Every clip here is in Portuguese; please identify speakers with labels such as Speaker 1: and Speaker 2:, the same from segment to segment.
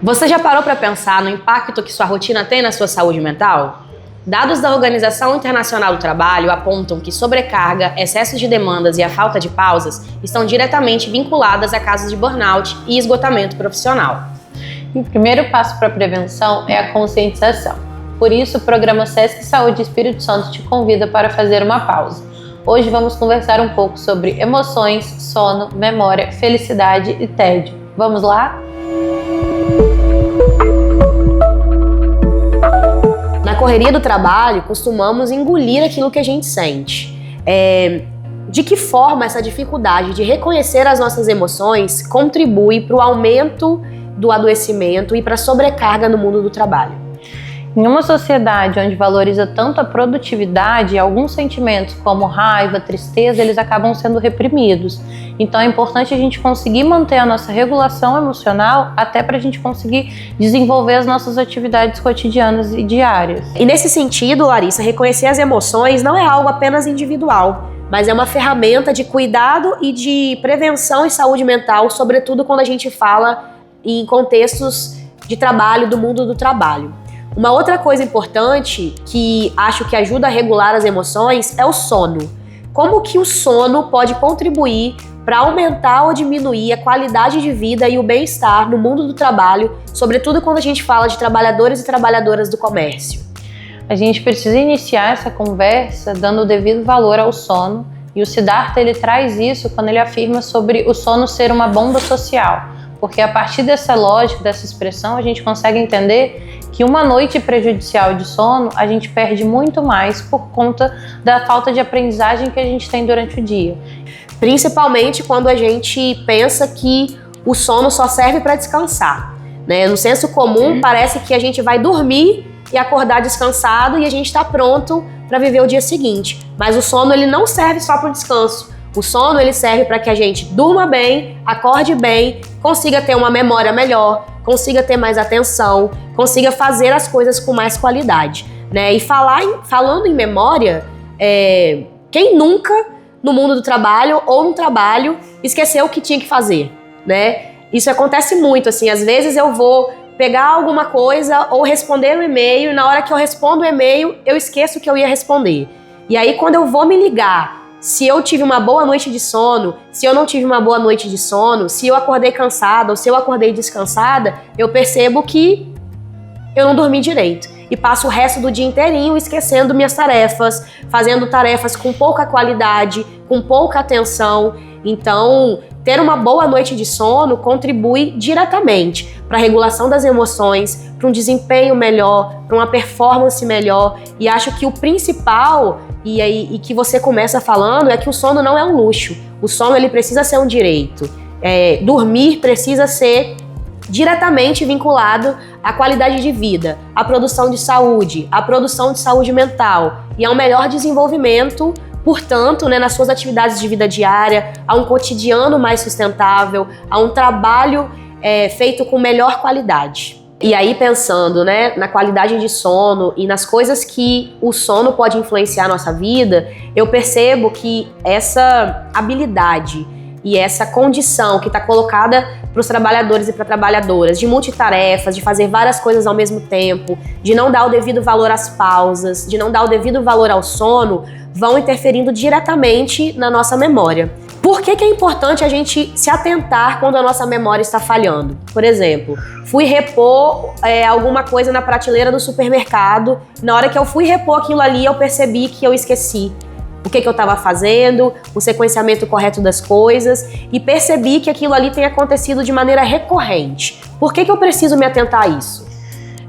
Speaker 1: Você já parou para pensar no impacto que sua rotina tem na sua saúde mental? Dados da Organização Internacional do Trabalho apontam que sobrecarga, excesso de demandas e a falta de pausas estão diretamente vinculadas a casos de burnout e esgotamento profissional.
Speaker 2: O primeiro passo para a prevenção é a conscientização. Por isso, o programa Sesc Saúde Espírito Santo te convida para fazer uma pausa. Hoje vamos conversar um pouco sobre emoções, sono, memória, felicidade e tédio. Vamos lá?
Speaker 1: Na correria do trabalho, costumamos engolir aquilo que a gente sente. De que forma essa dificuldade de reconhecer as nossas emoções contribui para o aumento do adoecimento e para a sobrecarga no mundo do trabalho?
Speaker 2: Em uma sociedade onde valoriza tanto a produtividade, alguns sentimentos como raiva, tristeza, eles acabam sendo reprimidos. Então é importante a gente conseguir manter a nossa regulação emocional até para a gente conseguir desenvolver as nossas atividades cotidianas e diárias.
Speaker 1: E nesse sentido, Larissa, reconhecer as emoções não é algo apenas individual, mas é uma ferramenta de cuidado e de prevenção e saúde mental, sobretudo quando a gente fala em contextos de trabalho, do mundo do trabalho. Uma outra coisa importante que acho que ajuda a regular as emoções é o sono. Como que o sono pode contribuir para aumentar ou diminuir a qualidade de vida e o bem-estar no mundo do trabalho, sobretudo quando a gente fala de trabalhadores e trabalhadoras do comércio?
Speaker 2: A gente precisa iniciar essa conversa dando o devido valor ao sono, e o Siddhartha ele traz isso quando ele afirma sobre o sono ser uma bomba social. Porque a partir dessa lógica, dessa expressão, a gente consegue entender que uma noite prejudicial de sono, a gente perde muito mais por conta da falta de aprendizagem que a gente tem durante o dia.
Speaker 1: Principalmente quando a gente pensa que o sono só serve para descansar, né? No senso comum, parece que a gente vai dormir e acordar descansado e a gente está pronto para viver o dia seguinte. Mas o sono ele não serve só para o descanso. O sono ele serve para que a gente durma bem, acorde bem, consiga ter uma memória melhor, consiga ter mais atenção, consiga fazer as coisas com mais qualidade, né? E falando em memória, quem nunca no mundo do trabalho ou no trabalho esqueceu o que tinha que fazer, né? Isso acontece muito, assim, às vezes eu vou pegar alguma coisa ou responder um e-mail e na hora que eu respondo o e-mail eu esqueço que eu ia responder. E aí quando eu vou me ligar se eu tive uma boa noite de sono, se eu não tive uma boa noite de sono, se eu acordei cansada ou se eu acordei descansada, eu percebo que eu não dormi direito. E passo o resto do dia inteirinho esquecendo minhas tarefas, fazendo tarefas com pouca qualidade, com pouca atenção. Então, ter uma boa noite de sono contribui diretamente para a regulação das emoções, para um desempenho melhor, para uma performance melhor. E acho que o principal, e que você começa falando, é que o sono não é um luxo. O sono ele precisa ser um direito. Dormir precisa ser diretamente vinculado à qualidade de vida, à produção de saúde, à produção de saúde mental e ao melhor desenvolvimento, portanto, né, nas suas atividades de vida diária, a um cotidiano mais sustentável, a um trabalho feito com melhor qualidade. E aí pensando, né, na qualidade de sono e nas coisas que o sono pode influenciar a nossa vida, eu percebo que essa habilidade e essa condição que está colocada para os trabalhadores e para trabalhadoras de multitarefas, de fazer várias coisas ao mesmo tempo, de não dar o devido valor às pausas, de não dar o devido valor ao sono, vão interferindo diretamente na nossa memória. Por que é importante a gente se atentar quando a nossa memória está falhando? Por exemplo, fui repor alguma coisa na prateleira do supermercado, na hora que eu fui repor aquilo ali, eu percebi que eu esqueci o que eu estava fazendo, o sequenciamento correto das coisas e percebi que aquilo ali tem acontecido de maneira recorrente. Por que eu preciso me atentar a isso?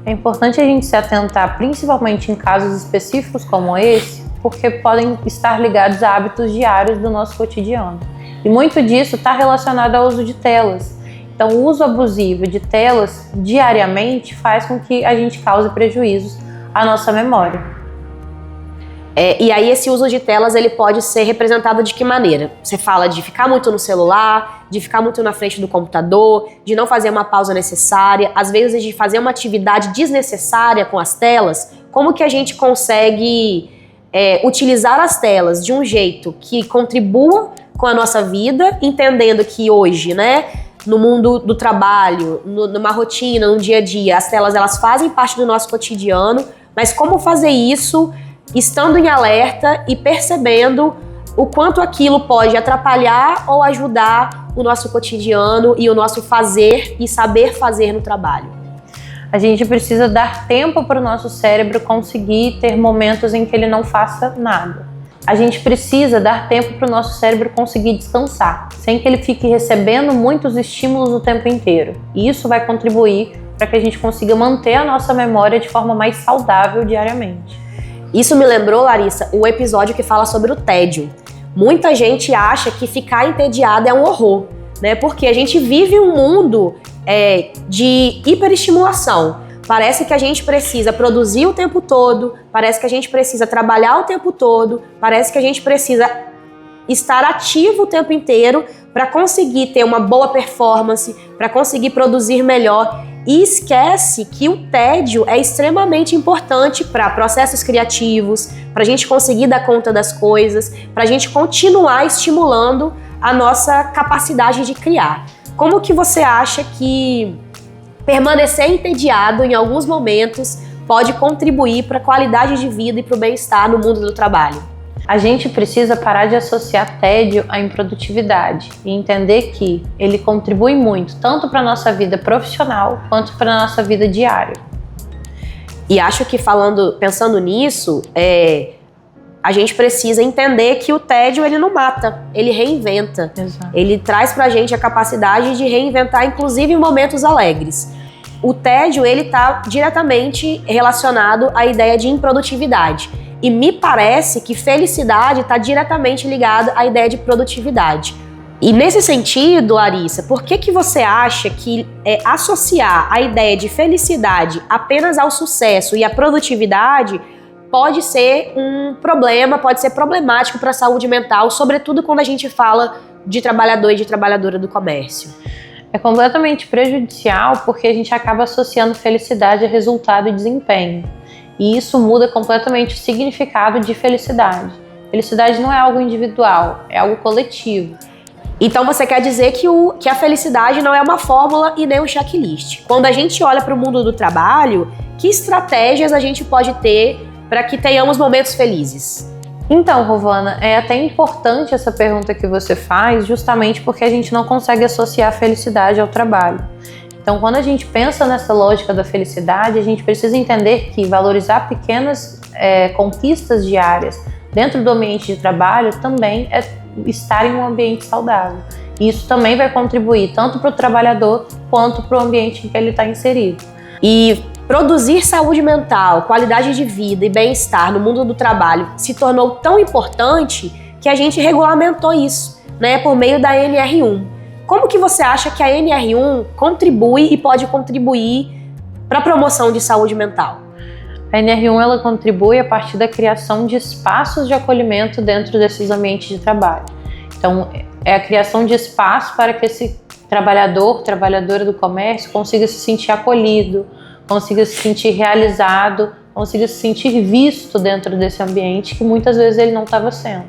Speaker 2: É importante a gente se atentar principalmente em casos específicos como esse, porque podem estar ligados a hábitos diários do nosso cotidiano. E muito disso está relacionado ao uso de telas. Então, o uso abusivo de telas diariamente faz com que a gente cause prejuízos à nossa memória.
Speaker 1: E aí esse uso de telas ele pode ser representado de que maneira? Você fala de ficar muito no celular, de ficar muito na frente do computador, de não fazer uma pausa necessária, às vezes de fazer uma atividade desnecessária com as telas. Como que a gente consegue utilizar as telas de um jeito que contribua com a nossa vida, entendendo que hoje, né, no mundo do trabalho, numa rotina, no dia a dia. As telas, elas fazem parte do nosso cotidiano, mas como fazer isso estando em alerta e percebendo o quanto aquilo pode atrapalhar ou ajudar o nosso cotidiano e o nosso fazer e saber fazer no trabalho.
Speaker 2: A gente precisa dar tempo para o nosso cérebro conseguir ter momentos em que ele não faça nada. A gente precisa dar tempo para o nosso cérebro conseguir descansar, sem que ele fique recebendo muitos estímulos o tempo inteiro. E isso vai contribuir para que a gente consiga manter a nossa memória de forma mais saudável diariamente.
Speaker 1: Isso me lembrou, Larissa, o episódio que fala sobre o tédio. Muita gente acha que ficar entediado é um horror, né? Porque a gente vive um mundo de hiperestimulação. Parece que a gente precisa produzir o tempo todo, parece que a gente precisa trabalhar o tempo todo, parece que a gente precisa estar ativo o tempo inteiro para conseguir ter uma boa performance, para conseguir produzir melhor. E esquece que o tédio é extremamente importante para processos criativos, para a gente conseguir dar conta das coisas, para a gente continuar estimulando a nossa capacidade de criar. Como que você acha que permanecer entediado em alguns momentos pode contribuir para a qualidade de vida e para o bem-estar no mundo do trabalho?
Speaker 2: A gente precisa parar de associar tédio à improdutividade e entender que ele contribui muito, tanto para a nossa vida profissional quanto para a nossa vida diária.
Speaker 1: E acho que pensando nisso, a gente precisa entender que o tédio ele não mata, ele reinventa.
Speaker 2: Exato.
Speaker 1: Ele traz pra gente a capacidade de reinventar, inclusive em momentos alegres. O tédio ele está diretamente relacionado à ideia de improdutividade. E me parece que felicidade está diretamente ligada à ideia de produtividade. E nesse sentido, Larissa, por que você acha que associar a ideia de felicidade apenas ao sucesso e à produtividade pode ser um problema, pode ser problemático para a saúde mental, sobretudo quando a gente fala de trabalhador e de trabalhadora do comércio?
Speaker 2: É completamente prejudicial porque a gente acaba associando felicidade a resultado e desempenho. E isso muda completamente o significado de felicidade. Felicidade não é algo individual, é algo coletivo.
Speaker 1: Então você quer dizer que a felicidade não é uma fórmula e nem um checklist. Quando a gente olha para o mundo do trabalho, que estratégias a gente pode ter para que tenhamos momentos felizes?
Speaker 2: Então, Rovana, é até importante essa pergunta que você faz, justamente porque a gente não consegue associar a felicidade ao trabalho. Então, quando a gente pensa nessa lógica da felicidade, a gente precisa entender que valorizar pequenas conquistas diárias dentro do ambiente de trabalho também é estar em um ambiente saudável. E isso também vai contribuir tanto para o trabalhador quanto para o ambiente em que ele está inserido.
Speaker 1: E produzir saúde mental, qualidade de vida e bem-estar no mundo do trabalho se tornou tão importante que a gente regulamentou isso, né, por meio da NR1. Como que você acha que a NR1 contribui e pode contribuir para a promoção de saúde mental?
Speaker 2: A NR1 ela contribui a partir da criação de espaços de acolhimento dentro desses ambientes de trabalho. Então, é a criação de espaço para que esse trabalhador, trabalhadora do comércio consiga se sentir acolhido, consiga se sentir realizado, consiga se sentir visto dentro desse ambiente que muitas vezes ele não estava sendo.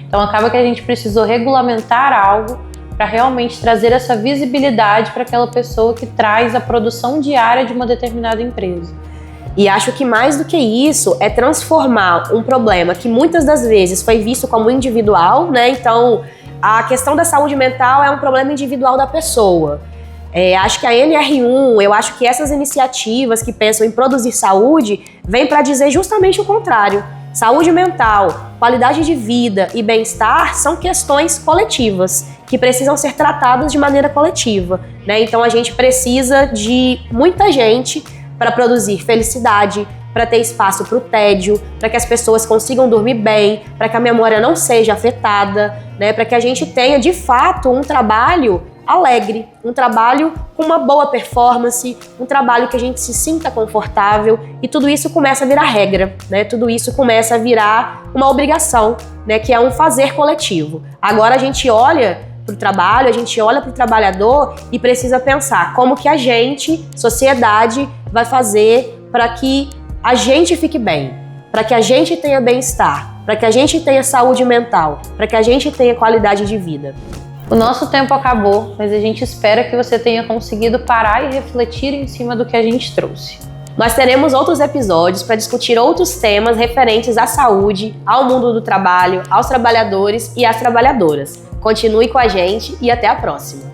Speaker 2: Então acaba que a gente precisou regulamentar algo para realmente trazer essa visibilidade para aquela pessoa que traz a produção diária de uma determinada empresa.
Speaker 1: E acho que mais do que isso é transformar um problema que muitas das vezes foi visto como individual, né? Então a questão da saúde mental é um problema individual da pessoa. Acho que a NR1, eu acho que essas iniciativas que pensam em produzir saúde vêm para dizer justamente o contrário. Saúde mental, qualidade de vida e bem-estar são questões coletivas que precisam ser tratadas de maneira coletiva, né? Então a gente precisa de muita gente para produzir felicidade, para ter espaço para o tédio, para que as pessoas consigam dormir bem, para que a memória não seja afetada, né? Para que a gente tenha de fato um trabalho alegre, um trabalho com uma boa performance, um trabalho que a gente se sinta confortável, e tudo isso começa a virar regra, né? Tudo isso começa a virar uma obrigação, né? Que é um fazer coletivo. Agora a gente olha para o trabalho, a gente olha para o trabalhador e precisa pensar como que a gente, sociedade, vai fazer para que a gente fique bem, para que a gente tenha bem-estar, para que a gente tenha saúde mental, para que a gente tenha qualidade de vida.
Speaker 2: O nosso tempo acabou, mas a gente espera que você tenha conseguido parar e refletir em cima do que a gente trouxe.
Speaker 1: Nós teremos outros episódios para discutir outros temas referentes à saúde, ao mundo do trabalho, aos trabalhadores e às trabalhadoras. Continue com a gente e até a próxima!